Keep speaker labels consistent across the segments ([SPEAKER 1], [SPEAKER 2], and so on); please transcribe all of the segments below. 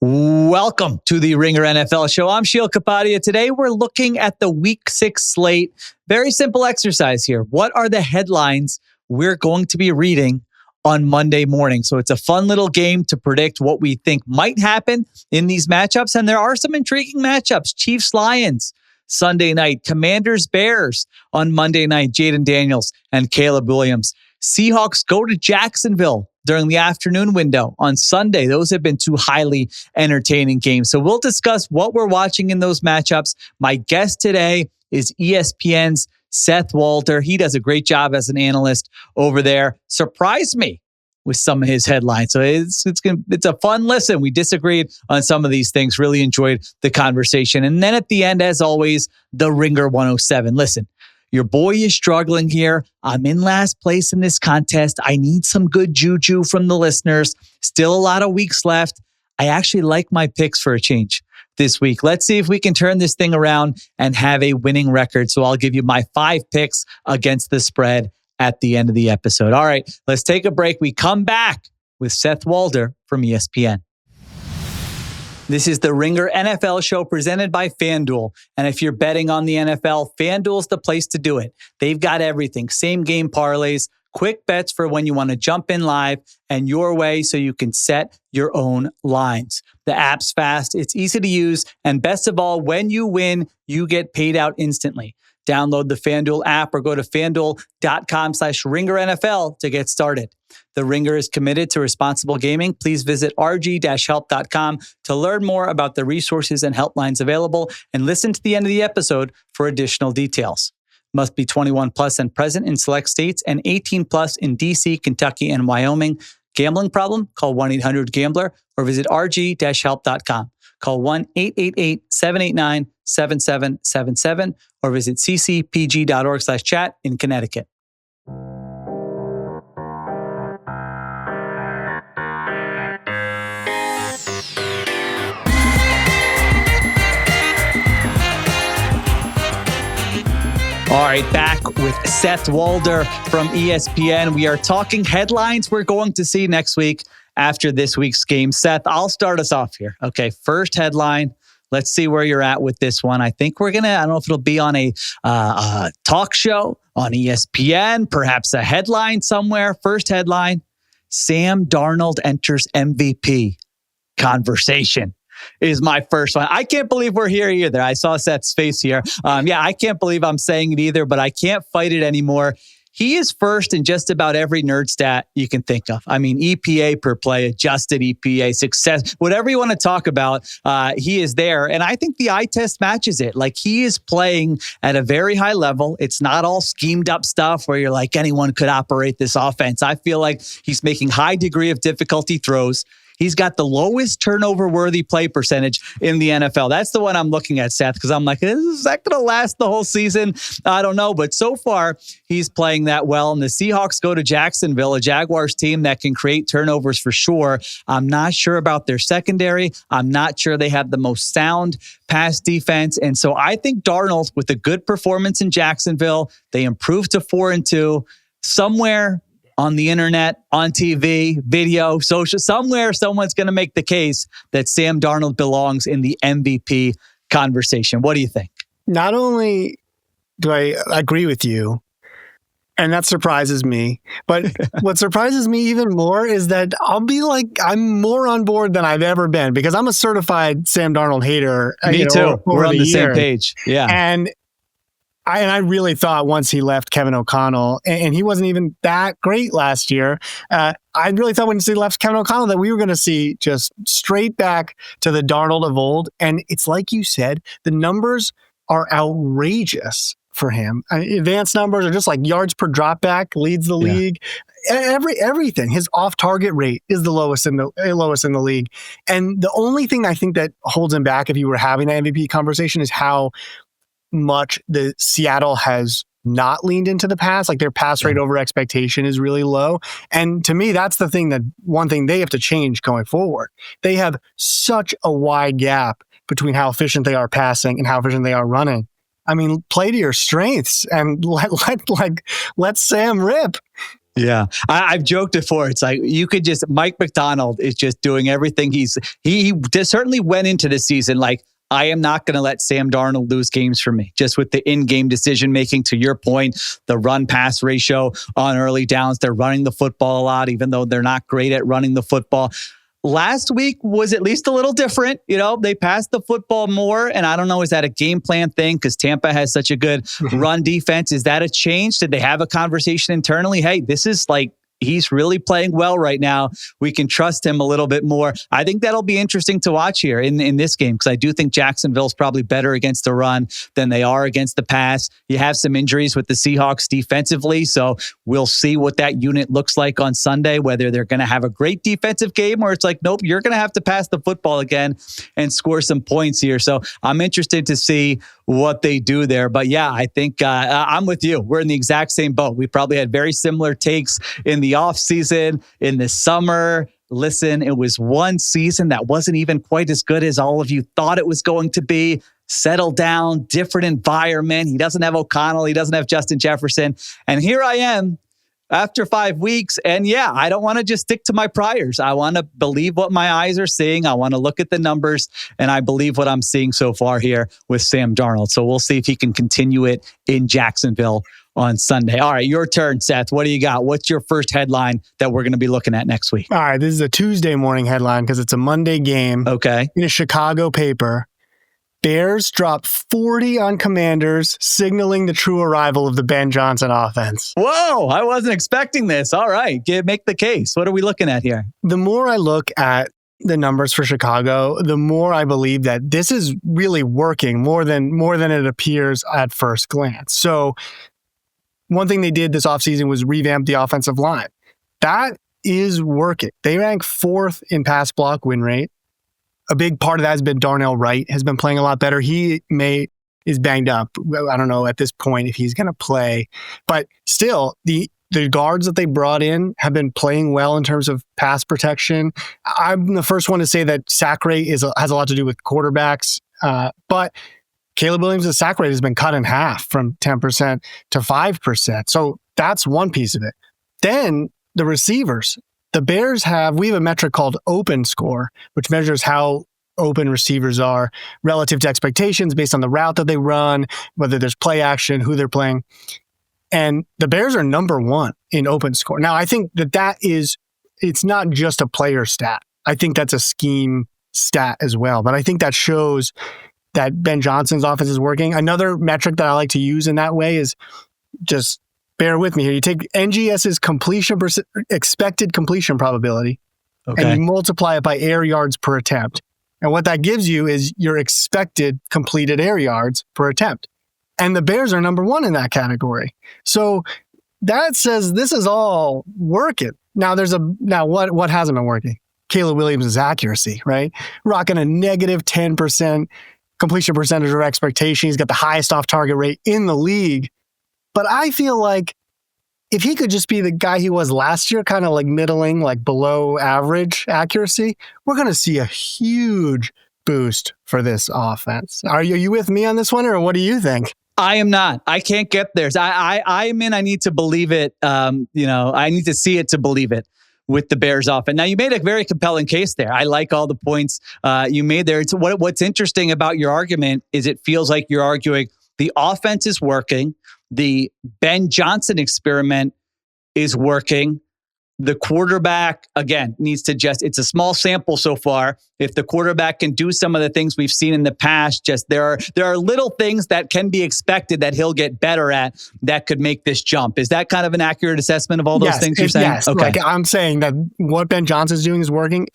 [SPEAKER 1] Welcome to the Ringer NFL show. I'm Sheil Kapadia. Today we're looking at the Week 6 slate. Very simple exercise here. What are the headlines we're going to be reading on Monday morning? So it's a fun little game to predict what we think might happen in these matchups. And there are some intriguing matchups. Chiefs-Lions Sunday night. Commanders-Bears on Monday night. Jaden Daniels and Caleb Williams. Seahawks go to Jacksonville during the afternoon window on Sunday. Those have been two highly entertaining games. So we'll discuss what we're watching in those matchups. My guest today is ESPN's Seth Walder. He does a great job as an analyst over there. Surprised me with some of his headlines. So it's a fun listen. We disagreed on some of these things. Really enjoyed the conversation. And then at the end, as always, the Ringer 107. Listen, your boy is struggling here. I'm in last place in this contest. I need some good juju from the listeners. Still a lot of weeks left. I actually like my picks for a change this week. Let's see if we can turn this thing around and have a winning record. So I'll give you my 5 picks against the spread at the end of the episode. All right, let's take a break. We come back with Seth Walder from ESPN. This is the Ringer NFL show presented by FanDuel. And if you're betting on the NFL, FanDuel's the place to do it. They've got everything. Same game parlays, quick bets for when you want to jump in live, and your way so you can set your own lines. The app's fast, it's easy to use, and best of all, when you win, you get paid out instantly. Download the FanDuel app or go to FanDuel.com/RingerNFL to get started. The Ringer is committed to responsible gaming. Please visit rg-help.com to learn more about the resources and helplines available and listen to the end of the episode for additional details. Must be 21 plus and present in select states and 18 plus in DC, Kentucky, and Wyoming. Gambling problem? Call 1-800-GAMBLER or visit rg-help.com. Call 1-888-789-7777 or visit ccpg.org/chat in Connecticut. All right, back with Seth Walder from ESPN. We are talking headlines we're going to see next week after this week's game. Seth, I'll start us off here. Okay, first headline. Let's see where you're at with this one. I think we're going to, I don't know if it'll be on a talk show on ESPN, perhaps a headline somewhere. First headline, Sam Darnold enters MVP conversation is my first one. I can't believe we're here either. I saw Seth's face here. I can't believe I'm saying it either, but I can't fight it anymore. He is first in just about every nerd stat you can think of. I mean, EPA per play, adjusted EPA, success, whatever you want to talk about, he is there. And I think the eye test matches it. Like, he is playing at a very high level. It's not all schemed up stuff where you're like, anyone could operate this offense. I feel like he's making high degree of difficulty throws. He's got the lowest turnover-worthy play percentage in the NFL. That's the one I'm looking at, Seth, because I'm like, is that going to last the whole season? I don't know. But so far, he's playing that well. And the Seahawks go to Jacksonville, a Jaguars team that can create turnovers for sure. I'm not sure about their secondary. I'm not sure they have the most sound pass defense. And so I think Darnold, with a good performance in Jacksonville, they improved to 4-2. Somewhere on the internet, on TV, video, social, somewhere someone's going to make the case that Sam Darnold belongs in the MVP conversation. What do you think?
[SPEAKER 2] Not only do I agree with you, and that surprises me, but what surprises me even more is that I'll be like, I'm more on board than I've ever been, because I'm a certified Sam Darnold hater.
[SPEAKER 1] Me too. We're on the same page. Yeah.
[SPEAKER 2] And I really thought once he left Kevin O'Connell, and he wasn't even that great last year, I really thought when he left Kevin O'Connell that we were going to see just straight back to the Darnold of old. And it's like you said, the numbers are outrageous for him. Advanced numbers are just like yards per dropback leads the league. Everything. His off-target rate is the lowest in the league. And the only thing I think that holds him back, if you were having that MVP conversation, is how much the Seattle has not leaned into the pass. Like, their pass rate over expectation is really low. And to me, that's the thing, that one thing they have to change going forward. They have such a wide gap between how efficient they are passing and how efficient they are running. I mean, play to your strengths and let Sam rip.
[SPEAKER 1] Yeah. I've joked before. It's like you could just, Mike McDonald is just doing everything. He certainly went into this season like, I am not going to let Sam Darnold lose games for me. Just with the in-game decision making, to your point, the run-pass ratio on early downs. They're running the football a lot, even though they're not great at running the football. Last week was at least a little different. They passed the football more. And I don't know, is that a game plan thing? Because Tampa has such a good run defense. Is that a change? Did they have a conversation internally? Hey, this is like, he's really playing well right now. We can trust him a little bit more. I think that'll be interesting to watch here in this game, because I do think Jacksonville's probably better against the run than they are against the pass. You have some injuries with the Seahawks defensively, so we'll see what that unit looks like on Sunday, whether they're going to have a great defensive game or it's like, nope, you're going to have to pass the football again and score some points here. So I'm interested to see what they do there. But yeah, I think I'm with you. We're in the exact same boat. We probably had very similar takes in the off season, in the summer. Listen, it was one season that wasn't even quite as good as all of you thought it was going to be. Settle down, different environment. He doesn't have O'Connell. He doesn't have Justin Jefferson. And here I am after 5 weeks. And yeah, I don't want to just stick to my priors. I want to believe what my eyes are seeing. I want to look at the numbers, and I believe what I'm seeing so far here with Sam Darnold. So we'll see if he can continue it in Jacksonville on Sunday. All right, your turn, Seth. What do you got? What's your first headline that we're going to be looking at next week?
[SPEAKER 2] All right, this is a Tuesday morning headline because it's a Monday game.
[SPEAKER 1] Okay.
[SPEAKER 2] In a Chicago paper. Bears drop 40 on Commanders, signaling the true arrival of the Ben Johnson offense.
[SPEAKER 1] Whoa, I wasn't expecting this. All right, make the case. What are we looking at here?
[SPEAKER 2] The more I look at the numbers for Chicago, the more I believe that this is really working more than it appears at first glance. So one thing they did this offseason was revamp the offensive line. That is working. They rank 4th in pass block win rate. A big part of that has been Darnell Wright has been playing a lot better. He is banged up. I don't know at this point if he's going to play, but still the guards that they brought in have been playing well in terms of pass protection. I'm the first one to say that sack rate has a lot to do with quarterbacks, but Caleb Williams' sack rate has been cut in half from 10% to 5%. So that's one piece of it. Then the receivers. The Bears we have a metric called open score, which measures how open receivers are relative to expectations based on the route that they run, whether there's play action, who they're playing. And the Bears are number 1 in open score. Now, I think it's not just a player stat. I think that's a scheme stat as well. But I think that shows that Ben Johnson's offense is working. Another metric that I like to use in that way is just bear with me here. You take NGS's expected completion probability, and you multiply it by air yards per attempt. And what that gives you is your expected completed air yards per attempt. And the Bears are number 1 in that category. So that says this is all working. Now what hasn't been working? Caleb Williams' accuracy, right? Rocking a negative 10% completion percentage of expectation. He's got the highest off-target rate in the league. But I feel like if he could just be the guy he was last year, kind of like middling, like below average accuracy, we're going to see a huge boost for this offense. Are you with me on this one, or what do you think?
[SPEAKER 1] I am not. I can't get there. I am in. I need to believe it. I need to see it to believe it with the Bears offense. Now, you made a very compelling case there. I like all the points you made there. What's interesting about your argument is it feels like you're arguing the offense is working. The Ben Johnson experiment is working. The quarterback, again, needs to it's a small sample so far. If the quarterback can do some of the things we've seen in the past, there are little things that can be expected that he'll get better at that could make this jump. Is that kind of an accurate assessment of all those things you're saying?
[SPEAKER 2] Yes. Okay. I'm saying that what Ben Johnson's doing is working.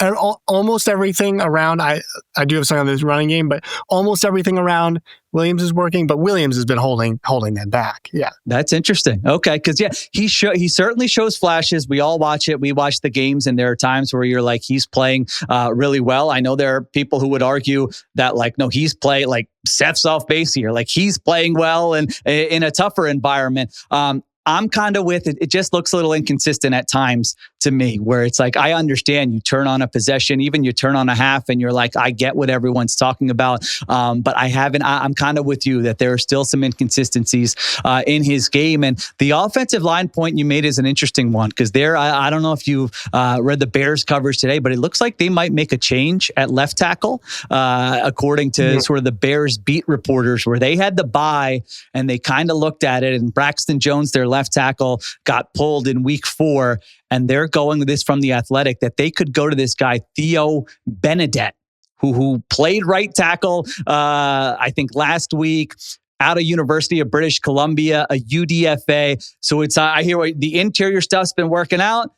[SPEAKER 2] Almost everything around, I do have something on this running game, but almost everything around Williams is working, but Williams has been holding them back. Yeah.
[SPEAKER 1] That's interesting. Okay. Because he certainly shows flashes. We all watch it. We watch the games, and there are times where you're like, he's playing really well. I know there are people who would argue that no, he's playing like Seth's off base here. Like he's playing well and in a tougher environment. I'm kind of with it. It just looks a little inconsistent at times to me, where it's like, I understand you turn on a possession, even you turn on a half and you're like, I get what everyone's talking about. But I'm kind of with you that there are still some inconsistencies in his game. And the offensive line point you made is an interesting one, because I don't know if you've read the Bears coverage today, but it looks like they might make a change at left tackle, according to sort of the Bears beat reporters, where they had the bye and they kind of looked at it, and Braxton Jones, their left tackle, got pulled in week 4. And they're going with this from The Athletic, that they could go to this guy, Theo Benedette, who played right tackle, I think last week, out of University of British Columbia, a UDFA. So I hear the interior stuff's been working out,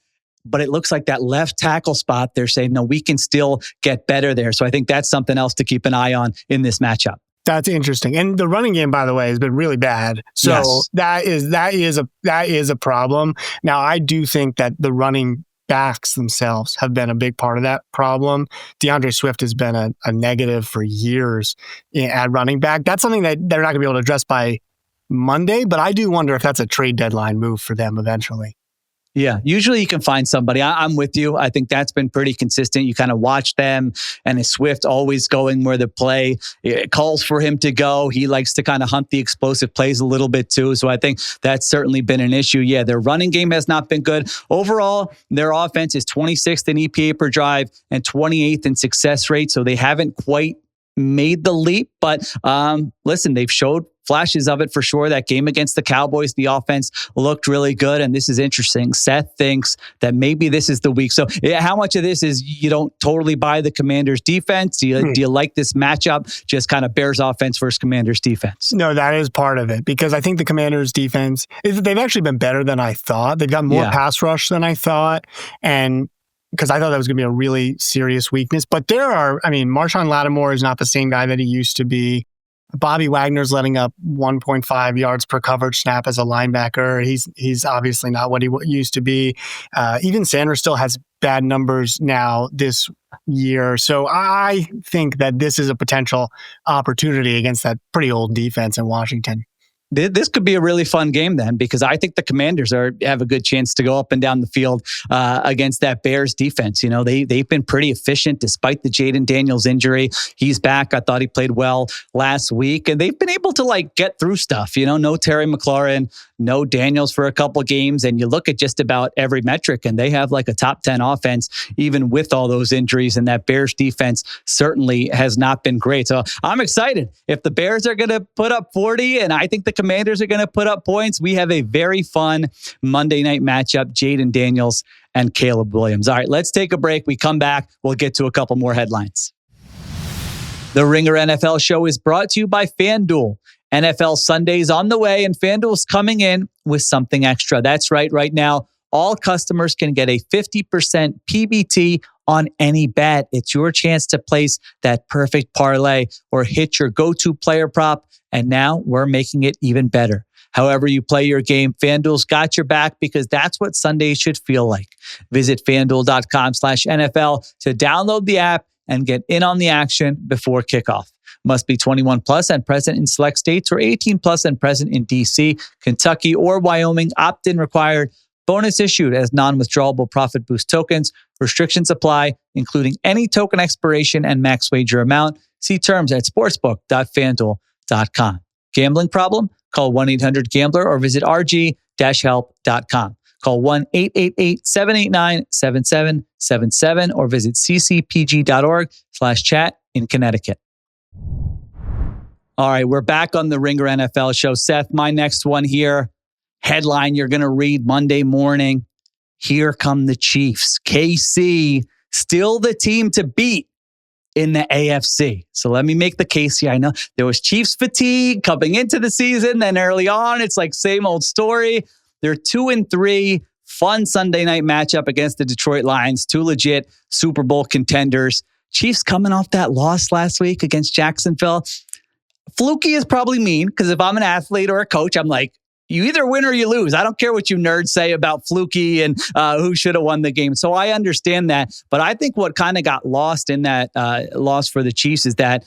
[SPEAKER 1] but it looks like that left tackle spot, they're saying, no, we can still get better there. So I think that's something else to keep an eye on in this matchup.
[SPEAKER 2] That's interesting. And the running game, by the way, has been really bad. So
[SPEAKER 1] yes.
[SPEAKER 2] that is a problem. Now, I do think that the running backs themselves have been a big part of that problem. DeAndre Swift has been a negative for years at running back. That's something that they're not going to be able to address by Monday, but I do wonder if that's a trade deadline move for them eventually.
[SPEAKER 1] Yeah, usually you can find somebody. I'm with you. I think that's been pretty consistent. You kind of watch them, and is Swift always going where the play calls for him to go? He likes to kind of hunt the explosive plays a little bit too. So I think that's certainly been an issue. Yeah, their running game has not been good. Overall, their offense is 26th in EPA per drive and 28th in success rate. So they haven't quite made the leap, but listen, they've showed flashes of it for sure. That game against the Cowboys, the offense looked really good. And this is interesting. Seth thinks that maybe this is the week. So how much of this is you don't totally buy the Commanders defense? Do you like this matchup? Just kind of Bears offense versus Commanders defense?
[SPEAKER 2] No, that is part of it, because I think the Commanders defense, they've actually been better than I thought. They've got more pass rush than I thought. And because I thought that was going to be a really serious weakness. But Marshawn Lattimore is not the same guy that he used to be. Bobby Wagner's letting up 1.5 yards per coverage snap as a linebacker. He's obviously not what he used to be. Even Sanders still has bad numbers now this year. So I think that this is a potential opportunity against that pretty old defense in Washington.
[SPEAKER 1] This could be a really fun game then, because I think the Commanders have a good chance to go up and down the field against that Bears defense. You know, they've been pretty efficient despite the Jaden Daniels injury. He's back. I thought he played well last week, and they've been able to get through stuff. You know, no Terry McLaurin, no Daniels for a couple games, and you look at just about every metric, and they have a top 10 offense, even with all those injuries. And that Bears defense certainly has not been great. So I'm excited. If the Bears are going to put up 40, and I think the Commanders are going to put up points, we have a very fun Monday night matchup, Jaden Daniels and Caleb Williams. All right, let's take a break. We come back, we'll get to a couple more headlines. The Ringer NFL show is brought to you by FanDuel. NFL Sunday's on the way, and FanDuel's coming in with something extra. That's right now, all customers can get a 50% PBT on any bet. It's your chance to place that perfect parlay or hit your go-to player prop. And now we're making it even better. However you play your game, FanDuel's got your back, because that's what Sundays should feel like. Visit FanDuel.com/NFL to download the app and get in on the action before kickoff. Must be 21 plus and present in select states, or 18 plus and present in DC, Kentucky, or Wyoming. Opt-in required. Bonus issued as non-withdrawable profit boost tokens. Restrictions apply, including any token expiration and max wager amount. See terms at sportsbook.fanduel.com. Gambling problem? Call 1-800-GAMBLER or visit rg-help.com. Call 1-888-789-7777 or visit ccpg.org/chat in Connecticut. All right, we're back on the Ringer NFL show. Seth, my next one here. Headline you're going to read Monday morning. Here come the Chiefs. KC, still the team to beat in the AFC. So let me make the case here. I know there was Chiefs fatigue coming into the season. Then early on, it's same old story. They're 2-3. Fun Sunday night matchup against the Detroit Lions. Two legit Super Bowl contenders. Chiefs coming off that loss last week against Jacksonville. Fluky is probably mean, because if I'm an athlete or a coach, I'm like, you either win or you lose. I don't care what you nerds say about fluky and who should have won the game. So I understand that. But I think what kind of got lost in that loss for the Chiefs is that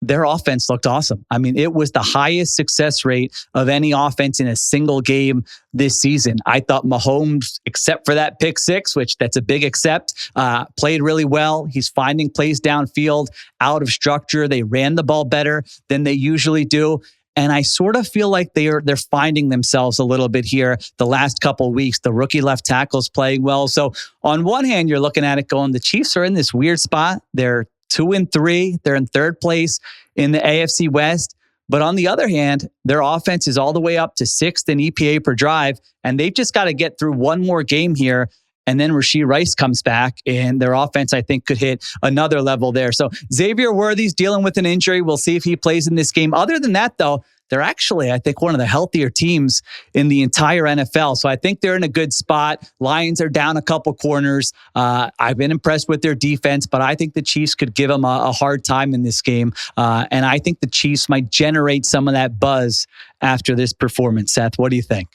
[SPEAKER 1] their offense looked awesome. I mean, it was the highest success rate of any offense in a single game this season. I thought Mahomes, except for that pick six, which that's a big except, played really well. He's finding plays downfield, out of structure. They ran the ball better than they usually do. And I sort of feel like they're finding themselves a little bit here the last couple of weeks. The rookie left tackle's playing well. So on one hand, you're looking at it going, the Chiefs are in this weird spot. They're 2-3. They're in third place in the AFC West. But on the other hand, their offense is all the way up to 6th in EPA per drive. And they've just got to get through one more game here. And then Rashee Rice comes back, and their offense, I think, could hit another level there. So Xavier Worthy's dealing with an injury. We'll see if he plays in this game. Other than that, though, they're actually, I think, one of the healthier teams in the entire NFL. So I think they're in a good spot. Lions are down a couple corners. I've been impressed with their defense, but I think the Chiefs could give them a hard time in this game. And I think the Chiefs might generate some of that buzz after this performance. Seth, what do you think?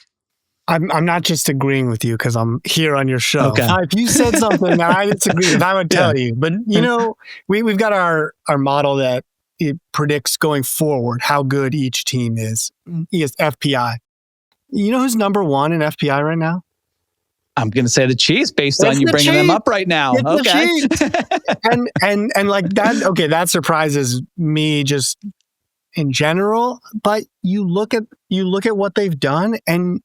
[SPEAKER 2] I'm not just agreeing with you because I'm here on your show.
[SPEAKER 1] Okay.
[SPEAKER 2] If you said something that I disagree with, I would tell you. But, you know, we've got our model that it predicts going forward how good each team is. It's FPI. You know who's number one in FPI right now?
[SPEAKER 1] I'm going to say the Chiefs based on you bringing them up right now.
[SPEAKER 2] It's and like that. Okay, that surprises me just in general. But you look at what they've done, and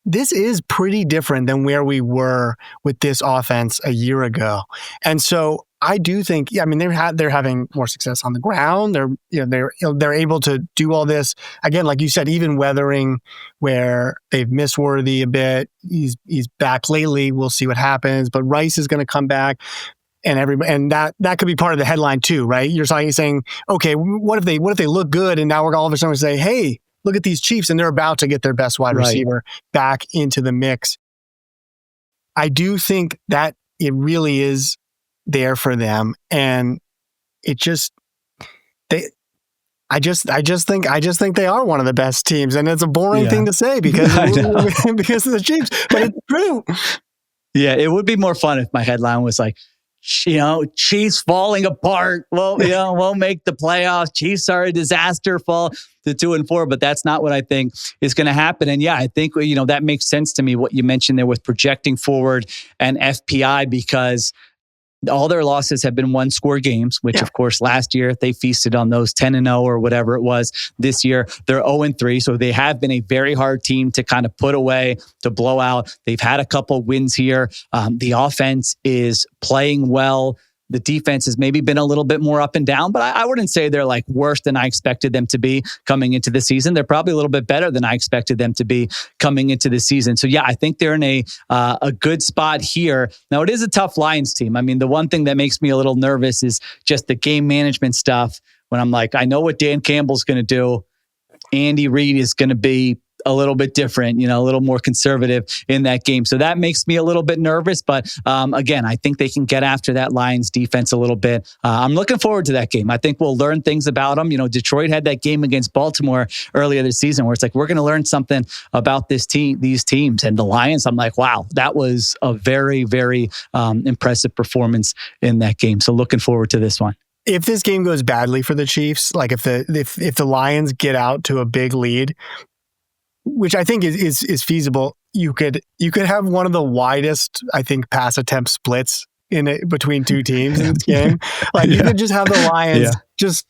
[SPEAKER 2] this is pretty different than where we were with this offense a year ago. And so I do think, I mean, they're having more success on the ground. They're able to do all this again, like you said, even weathering where they've missed Worthy a bit. He's back lately. We'll see what happens. But Rice is going to come back, and that could be part of the headline too, right? You're saying, okay, what if they look good, and now we're all of a sudden say, hey, look at these Chiefs, and they're about to get their best wide receiver back into the mix. I do think that it really is there for them, and I just think they are one of the best teams, and it's a boring thing to say because of the Chiefs, but it's true.
[SPEAKER 1] Yeah, it would be more fun if my headline was like, Chiefs falling apart. Well, won't make the playoffs. Chiefs are a disaster, fall to 2-4, but that's not what I think is going to happen. And yeah, I think, that makes sense to me, what you mentioned there with projecting forward and FPI, because all their losses have been 1-score games, which of course last year they feasted on those 10-0 or whatever it was. This year they're 0-3. So they have been a very hard team to kind of put away, to blow out. They've had a couple wins here. The offense is playing well. The defense has maybe been a little bit more up and down, but I wouldn't say they're like worse than I expected them to be coming into the season. They're probably a little bit better than I expected them to be coming into the season. So yeah, I think they're in a good spot here. Now, it is a tough Lions team. I mean, the one thing that makes me a little nervous is just the game management stuff. When I'm like, I know what Dan Campbell's going to do. Andy Reid is going to be a little bit different, a little more conservative in that game. So that makes me a little bit nervous. But again, I think they can get after that Lions defense a little bit. I'm looking forward to that game. I think we'll learn things about them. Detroit had that game against Baltimore earlier this season where it's like, we're going to learn something about these teams. And the Lions, I'm like, wow, that was a very, very impressive performance in that game. So looking forward to this one.
[SPEAKER 2] If this game goes badly for the Chiefs, like if the Lions get out to a big lead, which I think is feasible, you could have one of the widest, I think, pass attempt splits between two teams in this game. Like you could just have the Lions just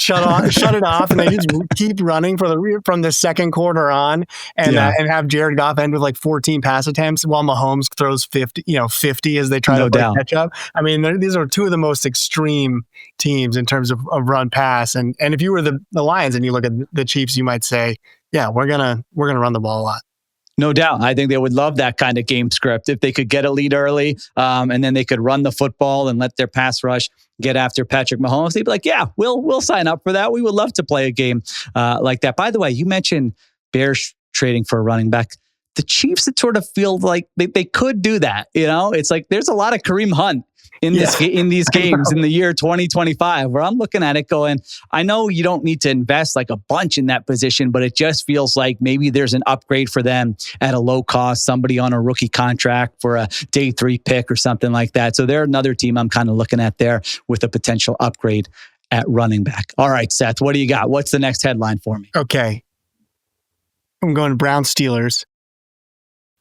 [SPEAKER 2] shut it off, and they just keep running from the second quarter on, and have Jared Goff end with like 14 pass attempts while Mahomes throws 50 as they try to catch up. I mean, these are two of the most extreme teams in terms of run pass, and if you were the Lions and you look at the Chiefs, you might say, yeah, we're gonna run the ball a lot.
[SPEAKER 1] No doubt. I think they would love that kind of game script if they could get a lead early, and then they could run the football and let their pass rush get after Patrick Mahomes. They'd be like, yeah, we'll sign up for that. We would love to play a game like that. By the way, you mentioned Bears trading for a running back. The Chiefs, it sort of feels like they could do that. It's like there's a lot of Kareem Hunt in these games in the year 2025, where I'm looking at it going, I know you don't need to invest like a bunch in that position, but it just feels like maybe there's an upgrade for them at a low cost, somebody on a rookie contract for a day 3 pick or something like that. So they're another team I'm kind of looking at there with a potential upgrade at running back. All right, Seth, what do you got? What's the next headline for me?
[SPEAKER 2] Okay. I'm going to Brown Steelers.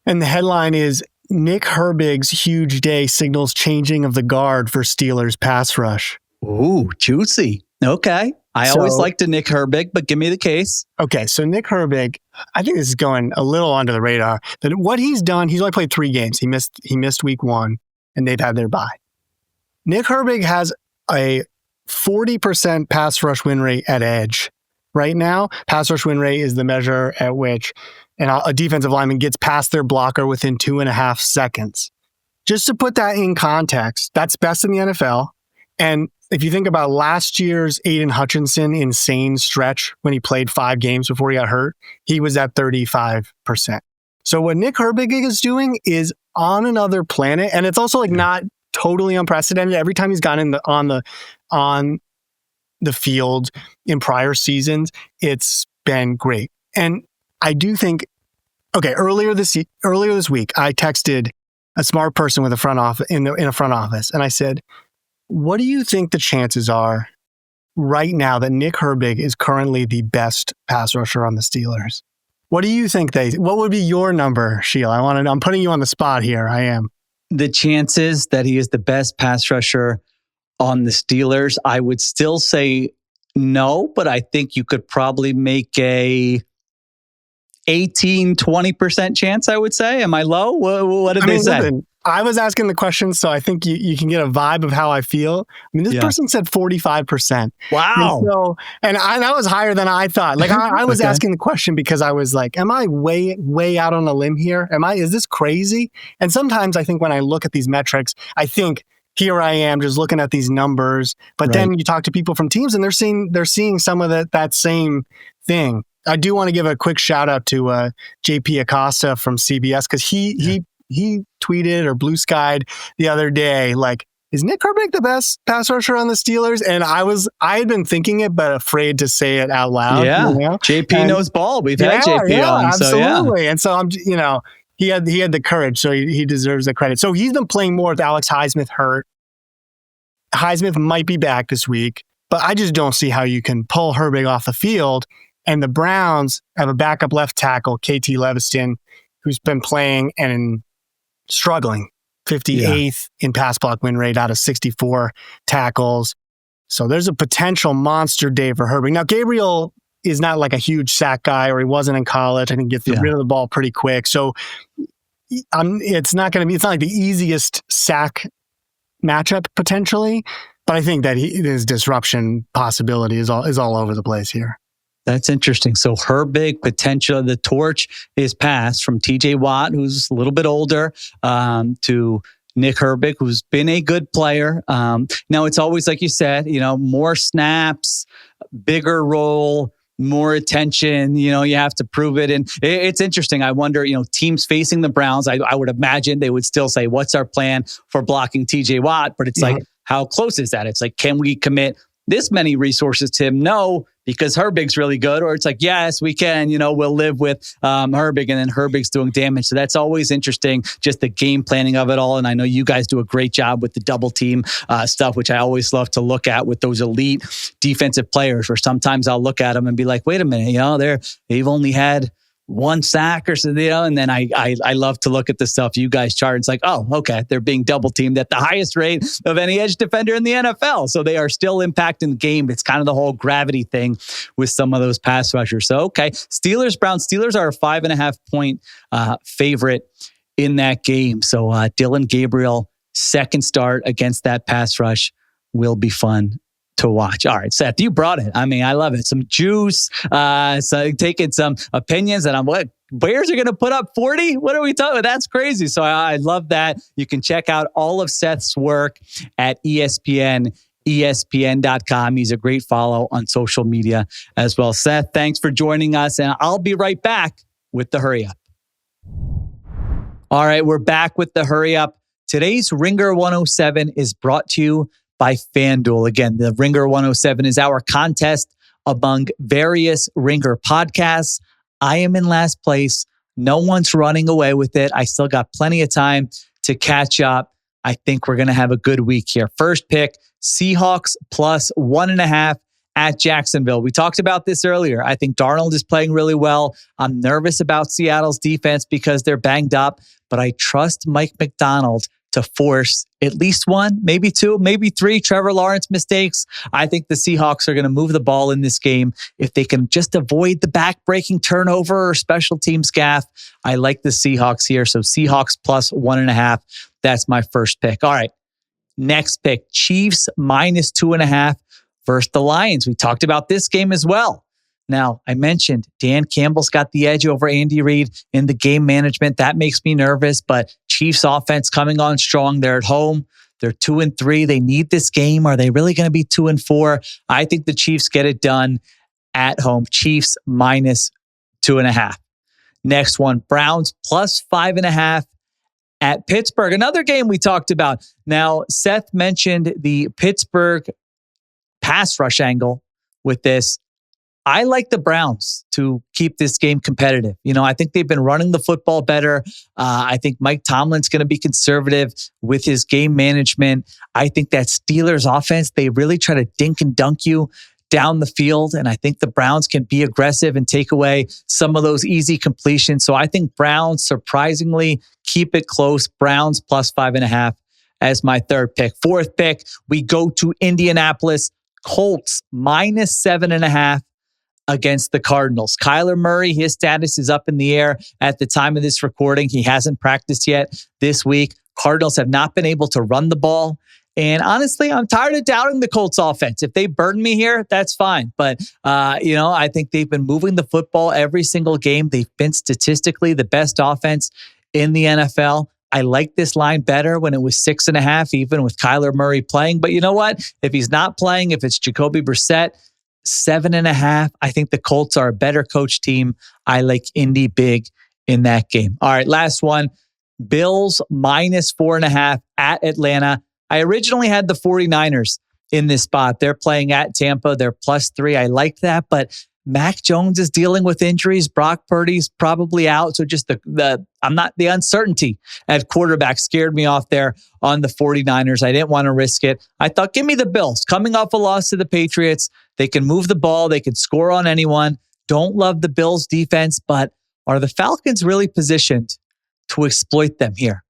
[SPEAKER 2] And the headline is Nick Herbig's huge day signals changing of the guard for Steelers pass rush.
[SPEAKER 1] Ooh, juicy. Okay. I always liked a Nick Herbig, but give me the case.
[SPEAKER 2] Okay, so Nick Herbig, I think this is going a little under the radar. That what he's done, he's only played 3 games. He missed week 1, and they've had their bye. Nick Herbig has a 40% pass rush win rate at edge. Right now, pass rush win rate is the measure at which a defensive lineman gets past their blocker within 2.5 seconds. Just to put that in context, that's best in the NFL. And if you think about last year's Aiden Hutchinson insane stretch when he played 5 games before he got hurt, he was at 35%. So what Nick Herbig is doing is on another planet, and it's also not totally unprecedented. Every time he's gone on the field in prior seasons, it's been great. And I do think, earlier this week, I texted a smart person with a front office in a front office, and I said, what do you think the chances are right now that Nick Herbig is currently the best pass rusher on the Steelers? What do you think what would be your number, Sheil? I'm putting you on the spot here. I am.
[SPEAKER 1] The chances that he is the best pass rusher on the Steelers, I would still say no, but I think you could probably make a 18-20% chance, I would say. Am I low? What did they say?
[SPEAKER 2] Listen, I was asking the question, so I think you can get a vibe of how I feel. I mean, this person said 45%.
[SPEAKER 1] Wow.
[SPEAKER 2] And that was higher than I thought. Like, I was asking the question because I was like, am I way out on a limb here? Is this crazy? And sometimes I think when I look at these metrics, I think, here I am just looking at these numbers. But then you talk to people from teams and they're seeing some of that same thing. I do want to give a quick shout out to JP Acosta from CBS because he tweeted or blue skied the other day, like, is Nick Herbig the best pass rusher on the Steelers? And I had been thinking it, but afraid to say it out loud.
[SPEAKER 1] Yeah. JP knows ball. We've had JP on.
[SPEAKER 2] Absolutely. And so he had the courage, so he deserves the credit. So he's been playing more with Alex Highsmith hurt. Highsmith might be back this week, but I just don't see how you can pull Herbig off the field. And the Browns have a backup left tackle, KT Leviston, who's been playing and struggling. 58th in pass block win rate out of 64 tackles. So there's a potential monster day for Herbig. Now, Gabriel is not like a huge sack guy, or he wasn't in college. I think he gets rid of the ball pretty quick. So it's not like the easiest sack matchup potentially, but I think that his disruption possibility is all over the place here.
[SPEAKER 1] That's interesting. So Herbig, potential, the torch is passed from TJ Watt, who's a little bit older, to Nick Herbig, who's been a good player. Now it's always, like you said, more snaps, bigger role, more attention, you have to prove it. And it's interesting. I wonder, teams facing the Browns, I would imagine they would still say, what's our plan for blocking TJ Watt? But it's like, how close is that? It's like, can we commit this many resources to him? No, because Herbig's really good. Or it's like, yes, we can, we'll live with Herbig, and then Herbig's doing damage. So that's always interesting, just the game planning of it all. And I know you guys do a great job with the double team stuff, which I always love to look at with those elite defensive players, where sometimes I'll look at them and be like, wait a minute, they've only had one sack or something, and then I love to look at the stuff you guys chart. It's like, oh, okay, they're being double teamed at the highest rate of any edge defender in the NFL. So they are still impacting the game. It's kind of the whole gravity thing with some of those pass rushers. So, okay, Browns are a 5.5 point favorite in that game. So Dylan Gabriel, second start against that pass rush will be fun to watch. All right, Seth, you brought it. I mean, I love it. Some juice, so taking some opinions, and I'm like, Bears are going to put up 40? What are we talking about? That's crazy. So I love that. You can check out all of Seth's work at ESPN, ESPN.com. He's a great follow on social media as well. Seth, thanks for joining us, and I'll be right back with the Hurry Up. All right, we're back with the Hurry Up. Today's Ringer 107 is brought to you by FanDuel. Again, the Ringer 107 is our contest among various Ringer podcasts. I am in last place. No one's running away with it. I still got plenty of time to catch up. I think we're going to have a good week here. First pick, Seahawks plus 1.5 at Jacksonville. We talked about this earlier. I think Darnold is playing really well. I'm nervous about Seattle's defense because they're banged up, but I trust Mike McDonald to force at least one, maybe two, maybe three Trevor Lawrence mistakes. I think the Seahawks are going to move the ball in this game. If they can just avoid the back-breaking turnover or special teams gaffe, I like the Seahawks here. So Seahawks plus 1.5. That's my first pick. All right. Next pick, Chiefs minus 2.5 versus the Lions. We talked about this game as well. Now, I mentioned Dan Campbell's got the edge over Andy Reid in the game management. That makes me nervous, but Chiefs offense coming on strong. They're at home. They're 2-3. They need this game. Are they really going to be 2-4? I think the Chiefs get it done at home. Chiefs minus 2.5. Next one, Browns plus 5.5 at Pittsburgh. Another game we talked about. Now, Seth mentioned the Pittsburgh pass rush angle with this. I like the Browns to keep this game competitive. I think they've been running the football better. I think Mike Tomlin's going to be conservative with his game management. I think that Steelers offense, they really try to dink and dunk you down the field. And I think the Browns can be aggressive and take away some of those easy completions. So I think Browns surprisingly keep it close. Browns plus 5.5 as my third pick. Fourth pick, we go to Indianapolis. Colts minus 7.5 against the Cardinals. Kyler Murray, his status is up in the air at the time of this recording. He hasn't practiced yet this week. Cardinals have not been able to run the ball. And honestly, I'm tired of doubting the Colts offense. If they burn me here, that's fine. But, I think they've been moving the football every single game. They've been statistically the best offense in the NFL. I like this line better when it was 6.5, even with Kyler Murray playing. But you know what? If he's not playing, if it's Jacoby Brissett, 7.5. I think the Colts are a better coach team. I like Indy big in that game. All right, last one. Bills minus 4.5 at Atlanta. I originally had the 49ers in this spot. They're playing at Tampa. They're +3. I like that, but Mac Jones is dealing with injuries. Brock Purdy's probably out. So just the uncertainty at quarterback scared me off there on the 49ers. I didn't want to risk it. I thought, give me the Bills. Coming off a loss to the Patriots, they can move the ball. They can score on anyone. Don't love the Bills defense, but are the Falcons really positioned to exploit them here?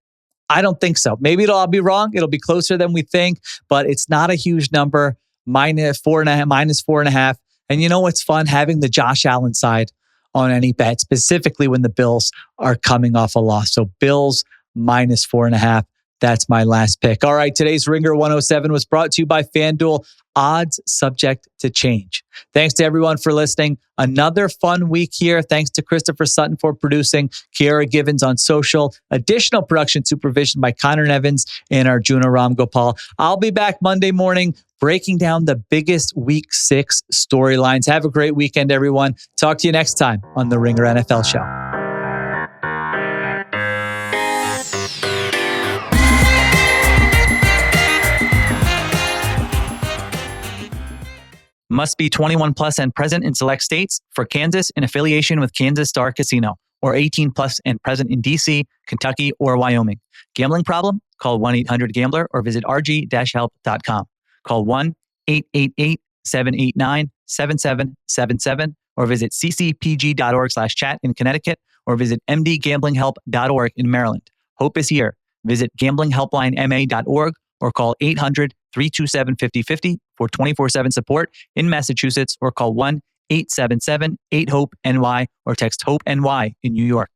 [SPEAKER 1] I don't think so. Maybe I'll be wrong. It'll be closer than we think, but it's not a huge number. Minus 4.5. And you know what's fun? Having the Josh Allen side on any bet, specifically when the Bills are coming off a loss. So Bills minus 4.5. That's my last pick. All right, today's Ringer 107 was brought to you by FanDuel. Odds subject to change. Thanks to everyone for listening. Another fun week here. Thanks to Christopher Sutton for producing, Kiera Givens on social. Additional production supervision by Conor Nevins and Arjuna Ramgopowell. I'll be back Monday morning breaking down the biggest Week 6 storylines. Have a great weekend, everyone. Talk to you next time on the Ringer NFL Show. Must be 21 plus and present in select states. For Kansas, in affiliation with Kansas Star Casino, or 18 plus and present in DC, Kentucky, or Wyoming. Gambling problem? Call 1-800-GAMBLER or visit rg-help.com. Call 1-888-789-7777 or visit ccpg.org/chat in Connecticut or visit mdgamblinghelp.org in Maryland. Hope is here. Visit gamblinghelplinema.org or call 800-327-5050 for 24/7 support in Massachusetts or call 1-877-8-HOPE-NY or text HOPE-NY in New York.